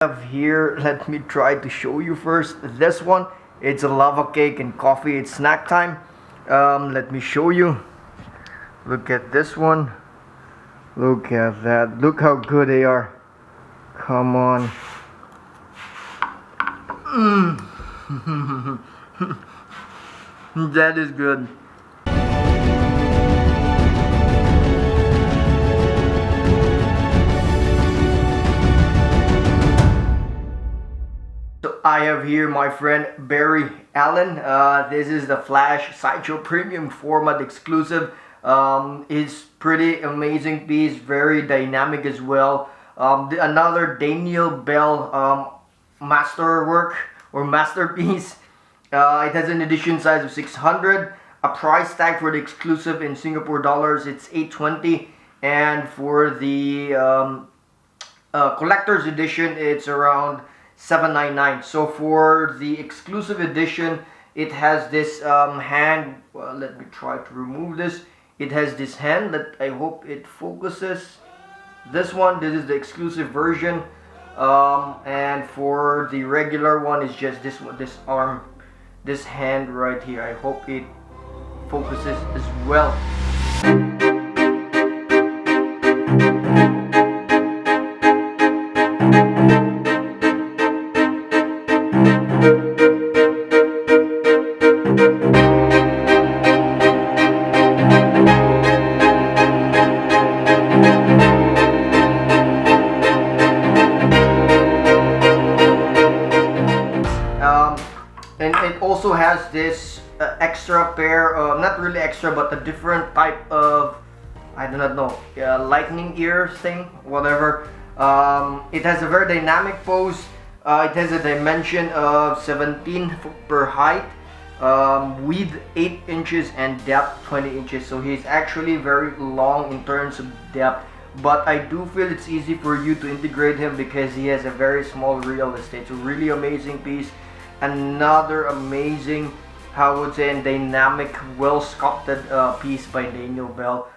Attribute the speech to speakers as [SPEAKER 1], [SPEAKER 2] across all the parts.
[SPEAKER 1] Have here, let me try to show you first this one. It's a lava cake and coffee. It's snack time. Let me show you. Look at this one. Look at that. Look how good they are. Come on. That is good. So I have here my friend Barry Allen. This is the Flash Sideshow Premium Format exclusive. It's pretty amazing piece, very dynamic as well. Another Daniel Bel masterwork or masterpiece. It has an edition size of 600. A price tag for the exclusive in Singapore dollars, it's 820, and for the collector's edition, it's around 799. So for the exclusive edition, it has this hand. Well, let me try to remove this. It has this hand that I hope it focuses. This one, this is the exclusive version, and for the regular one is just this one, this arm, this hand right here. I hope it focuses as well. And it also has this extra pair, not really extra, but a different type of, I do not know, lightning ears thing, whatever. It has a very dynamic pose. It has a dimension of 17 per height, width 8 inches and depth 20 inches. So he's actually very long in terms of depth. But I do feel it's easy for you to integrate him because he has a very small real estate. So really amazing piece. Another amazing, I would say, and dynamic, well sculpted piece by Daniel Bel.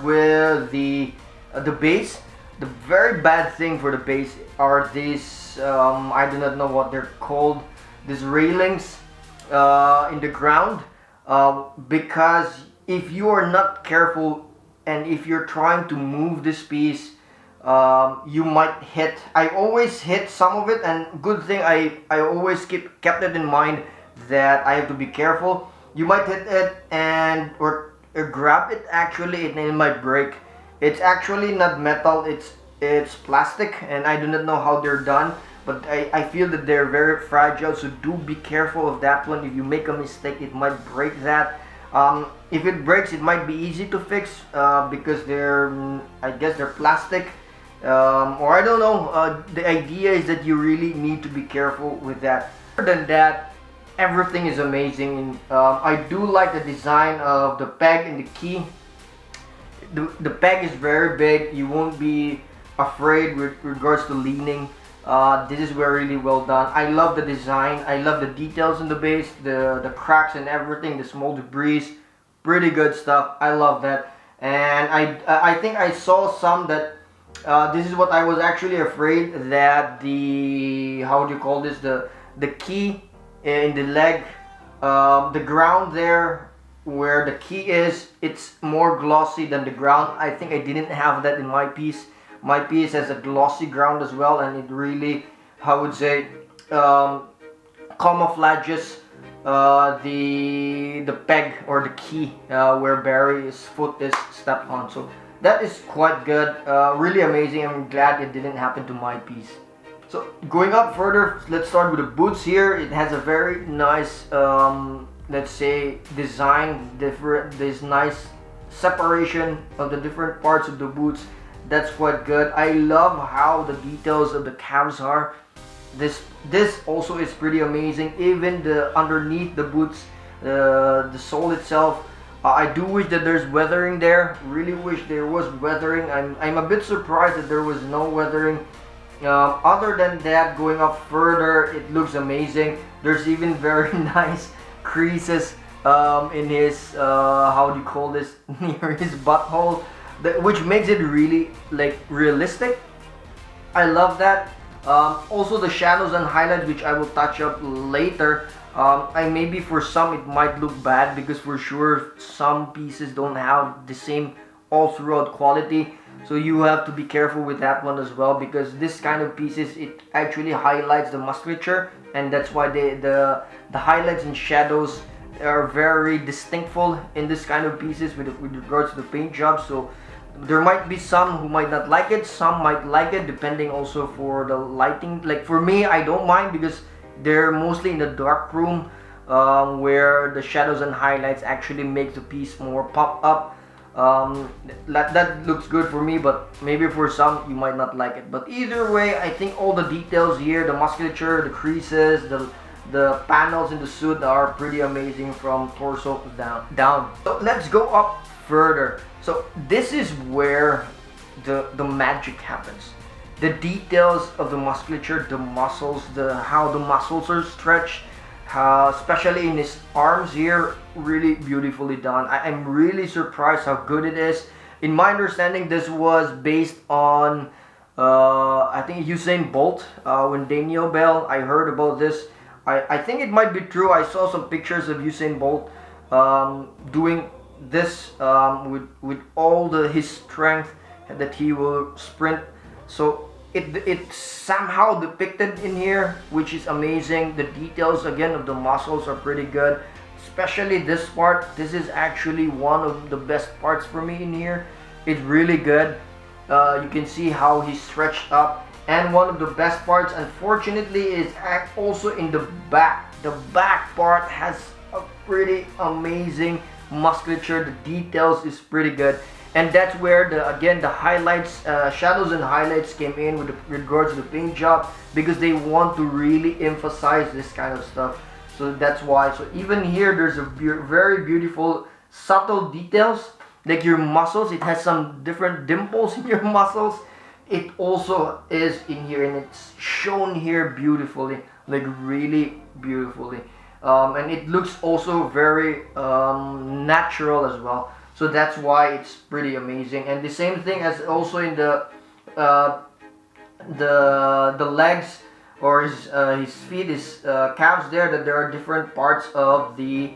[SPEAKER 1] With the base. The very bad thing for the base are these I do not know what they're called, these railings in the ground, because if you are not careful and if you're trying to move this piece, you might hit. I always hit some of it, and good thing I always kept it in mind that I have to be careful. You might hit it and or grab it actually, and it might break. It's actually not metal, it's plastic, and I do not know how they're done, but I feel that they're very fragile, so do be careful of that one. If you make a mistake, it might break that. If it breaks, it might be easy to fix because I guess they're plastic, or I don't know. The idea is that you really need to be careful with that. Other than that, everything is amazing. I do like the design of the peg and the key. The peg is very big. You won't be afraid with regards to leaning. This is really well done. I love the design. I love the details in the base, the cracks and everything, the small debris. Pretty good stuff. I love that. And I think I saw some that this is what I was actually afraid, that the, how do you call this, the key in the leg, the ground there where the key is, it's more glossy than the ground. I think I didn't have that in my piece. My piece has a glossy ground as well, and it really, I would say, camouflages the peg or the key where Barry's foot is stepped on. So that is quite good. Really amazing. I'm glad it didn't happen to my piece. So going up further, let's start with the boots here. It has a very nice let's say, design, this nice separation of the different parts of the boots. That's quite good. I love how the details of the calves are. This also is pretty amazing. Even the underneath the boots, the sole itself. I do wish that there's weathering there. Really wish there was weathering. I'm a bit surprised that there was no weathering. Other than that, going up further, it looks amazing. There's even very nice creases in his how do you call this, near his butthole, which makes it really like realistic. I love that. Also the shadows and highlights, which I will touch up later. I maybe for some it might look bad because for sure some pieces don't have the same all throughout quality, so you have to be careful with that one as well, because this kind of pieces, it actually highlights the musculature, and that's why the highlights and shadows are very distinctful in this kind of pieces with regards to the paint job. So there might be some who might not like it, some might like it, depending also for the lighting. Like for me, I don't mind because they're mostly in the dark room, where the shadows and highlights actually make the piece more pop up. That looks good for me, but maybe for some you might not like it. But either way, I think all the details here, the musculature, the creases, the panels in the suit are pretty amazing from torso down. So let's go up further. So this is where the magic happens. The details of the musculature, the muscles, how the muscles are stretched, especially in his arms here, really beautifully done. I'm really surprised how good it is. In my understanding, this was based on I think Usain Bolt. When Daniel Bel, I heard about this. I think it might be true. I saw some pictures of Usain Bolt doing this with all his strength that he will sprint. So it's somehow depicted in here, which is amazing. The details again of the muscles are pretty good, especially this part. This is actually one of the best parts for me in here. It's really good. You can see how he's stretched up, and one of the best parts, unfortunately, is also in the back. The back part has a pretty amazing musculature. The details is pretty good, and that's where the highlights, shadows and highlights came in with regards to the paint job, because they want to really emphasize this kind of stuff. So that's why. So even here, there's a very beautiful subtle details, like your muscles. It has some different dimples in your muscles. It also is in here, and it's shown here beautifully, like really beautifully. And it looks also very natural as well. So that's why it's pretty amazing. And the same thing as also in the legs, or his feet, his calves there, that there are different parts of the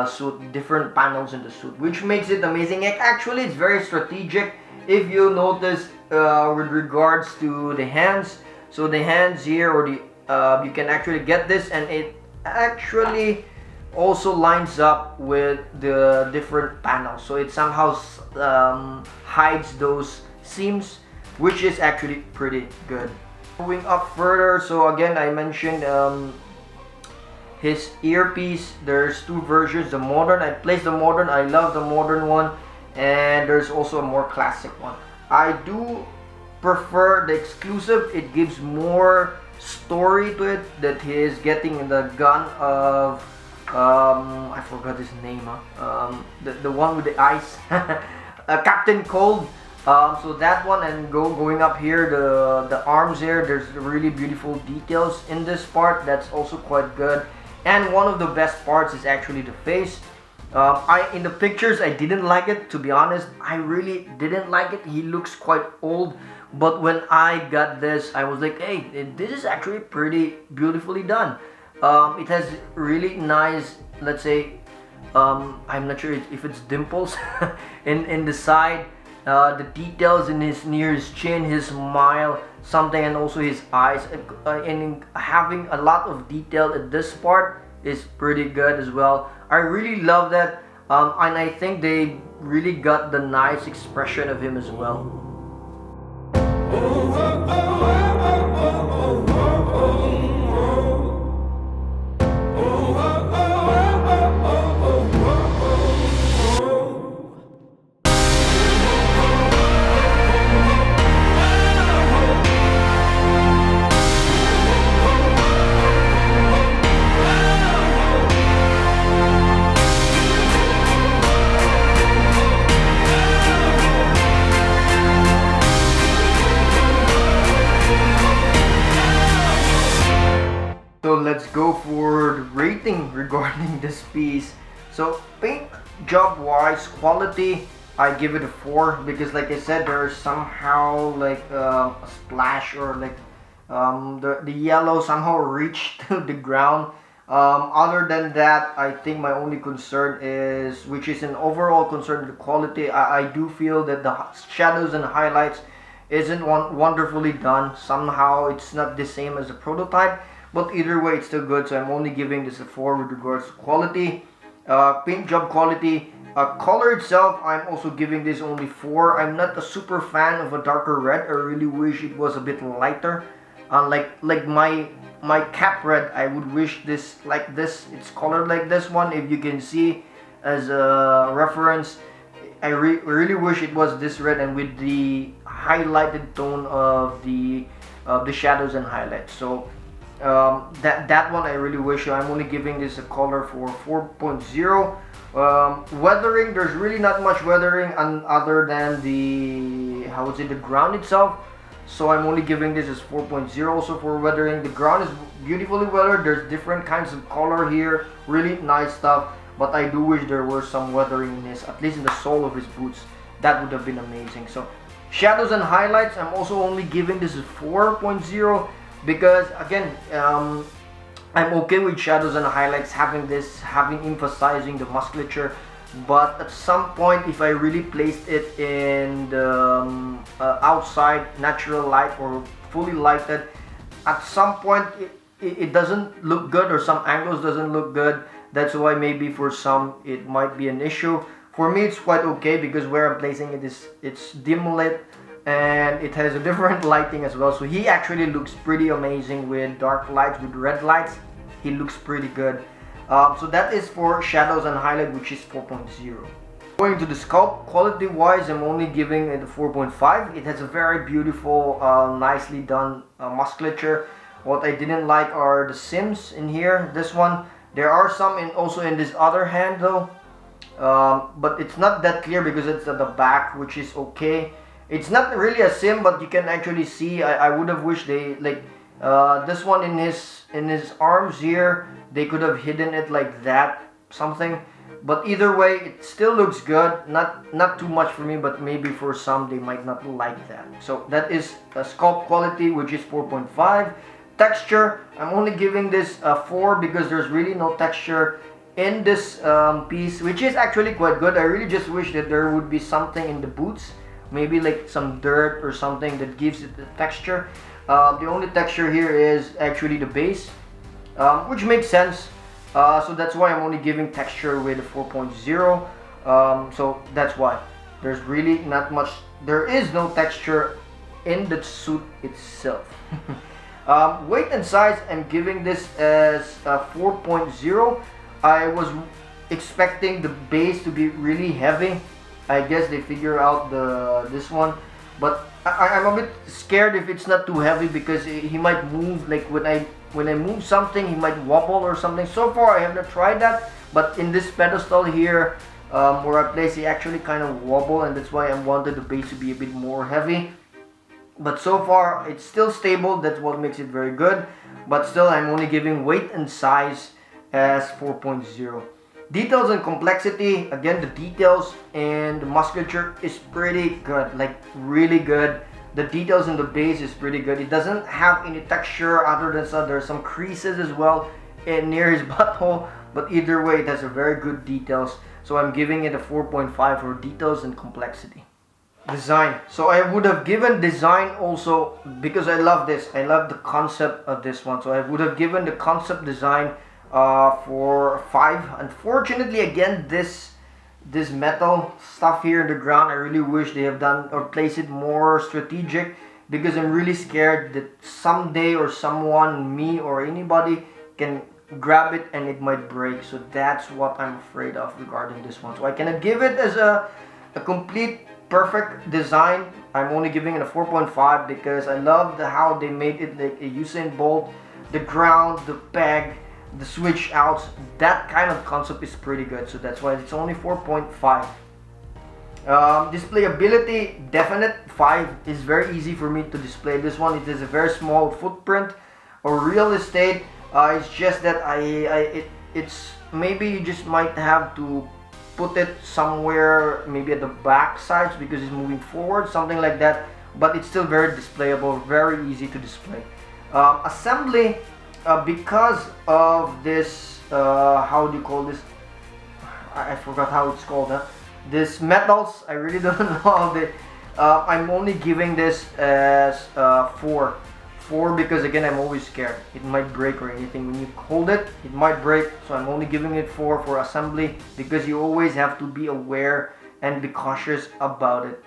[SPEAKER 1] suit, different panels in the suit, which makes it amazing. And actually, it's very strategic. If you notice with regards to the hands, so the hands here, or you can actually get this, and it actually also lines up with the different panels, so it somehow hides those seams, which is actually pretty good. Going up further, so again, I mentioned his earpiece. There's two versions, the modern. I placed the modern. I love the modern one, and there's also a more classic one. I do prefer the exclusive. It gives more story to it, that he is getting the gun of I forgot his name, the one with the eyes, Captain Cold. So that one, and going up here, the arms here, there's really beautiful details in this part. That's also quite good. And one of the best parts is actually the face. In the pictures, I didn't like it, to be honest. I really didn't like it. He looks quite old. But when I got this, I was like, hey, this is actually pretty beautifully done. It has really nice, let's say, I'm not sure if it's dimples in the side, the details in near his chin, his smile, something, and also his eyes, and having a lot of detail at this part is pretty good as well. I really love that, and I think they really got the nice expression of him as well. everything regarding this piece. So paint job wise, quality, I give it a 4 because like I said, there's somehow like a splash or like the yellow somehow reached to the ground. Other than that, I think my only concern is, which is an overall concern, the quality. I do feel that the shadows and highlights isn't wonderfully done. Somehow it's not the same as the prototype, but either way it's still good, so I'm only giving this a 4 with regards to quality. Paint job quality, color itself, I'm also giving this only 4. I'm not a super fan of a darker red. I really wish it was a bit lighter. Like my cap red, I would wish this like this. It's colored like this one. If you can see as a reference, I really wish it was this red and with the highlighted tone of the shadows and highlights. So that one I really wish. I'm only giving this a color for 4.0. Weathering, there's really not much weathering other than the the ground itself. So I'm only giving this as 4.0 also for weathering. The ground is beautifully weathered. There's different kinds of color here. Really nice stuff. But I do wish there were some weathering in this, at least in the sole of his boots. That would have been amazing. So shadows and highlights, I'm also only giving this a 4.0 because again, I'm okay with shadows and highlights having emphasizing the musculature. But at some point, if I really placed it in the outside natural light or fully lighted, at some point it doesn't look good, or some angles doesn't look good. That's why maybe for some it might be an issue. For me it's quite okay because where I'm placing it is, it's dim lit and it has a different lighting as well. So he actually looks pretty amazing with dark lights, with red lights. He looks pretty good. So that is for shadows and highlight, which is 4.0. Going to the sculpt, quality wise, I'm only giving it a 4.5. It has a very beautiful, nicely done musculature. What I didn't like are the sims in here. This one, there are some also in this other hand though, but it's not that clear because it's at the back, which is okay. It's not really a sim, but you can actually see. I would have wished they like this one in his arms here. They could have hidden it like that, something. But either way, it still looks good. Not too much for me, but maybe for some they might not like that. So that is a sculpt quality, which is 4.5. Texture, I'm only giving this a 4 because there's really no texture in this piece, which is actually quite good. I really just wish that there would be something in the boots, maybe like some dirt or something that gives it the texture. The only texture here is actually the base, which makes sense. So that's why I'm only giving texture with a 4.0. So that's why there's really not much. There is no texture in the suit itself. Weight and size, I'm giving this as 4.0. I was expecting the base to be really heavy. I guess they figure out this one, but I'm a bit scared if it's not too heavy because he might move. Like when I move something, he might wobble or something. So far I have not tried that, but in this pedestal here where I place, he actually kind of wobble, and that's why I wanted the base to be a bit more heavy. But so far it's still stable. That's what makes it very good. But still, I'm only giving weight and size as 4.0. Details and complexity, again, the details and the musculature is pretty good, like really good. The details in the base is pretty good. It doesn't have any texture other than some, there's some creases as well and near his butthole, but either way it has a very good details. So I'm giving it a 4.5 for details and complexity. Design. So I would have given design also because I love this. I love the concept of this one. So I would have given the concept design for 5. Unfortunately, again, this metal stuff here in the ground, I really wish they have done or placed it more strategic, because I'm really scared that someday or someone, me or anybody, can grab it and it might break. So that's what I'm afraid of regarding this one. So I cannot give it as a complete perfect design. I'm only giving it a 4.5 because I love how they made it like a Usain Bolt. The ground, the peg, the switch outs, that kind of concept is pretty good. So that's why it's only 4.5. Displayability, definite 5. Is very easy for me to display this one. It is a very small footprint or real estate. It's just that it's maybe you just might have to put it somewhere, maybe at the back sides because it's moving forward, something like that. But it's still very displayable, very easy to display. Assembly, because of this, how do you call this? I forgot how it's called. This metals, I really don't know how they. I'm only giving this as 4. 4 because again I'm always scared it might break or anything. When you hold it, it might break. So I'm only giving it 4 for assembly because you always have to be aware and be cautious about it.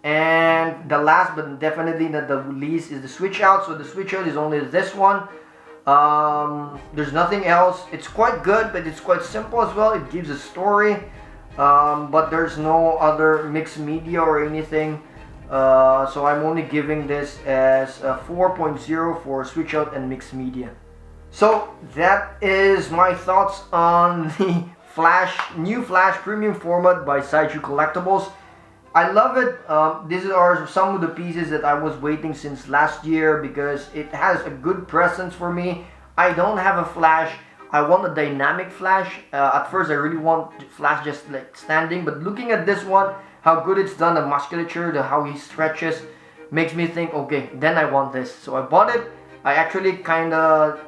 [SPEAKER 1] And the last but definitely not the least is the switch out. So the switch out is only this one. There's nothing else. It's quite good, but it's quite simple as well. It gives a story, but there's no other mixed media or anything. So I'm only giving this as a 4.0 for switch out and mixed media. So that is my thoughts on the new Flash premium format by Sideshow Collectibles. I love it. These are some of the pieces that I was waiting since last year because it has a good presence for me. I don't have a Flash. I want a dynamic Flash. At first I really want Flash just like standing, but looking at this one, how good it's done, the musculature, how he stretches, makes me think, okay, then I want this. So I bought it. I actually kind of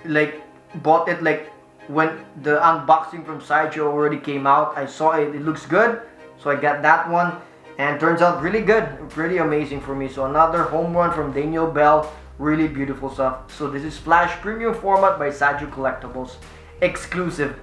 [SPEAKER 1] like bought it like when the unboxing from Sideshow already came out. I saw it, it looks good. So I got that one, and turns out really good, pretty amazing for me. So another home run from Daniel Bel, really beautiful stuff. So this is Flash Premium Format by Sideshow Collectibles, exclusive.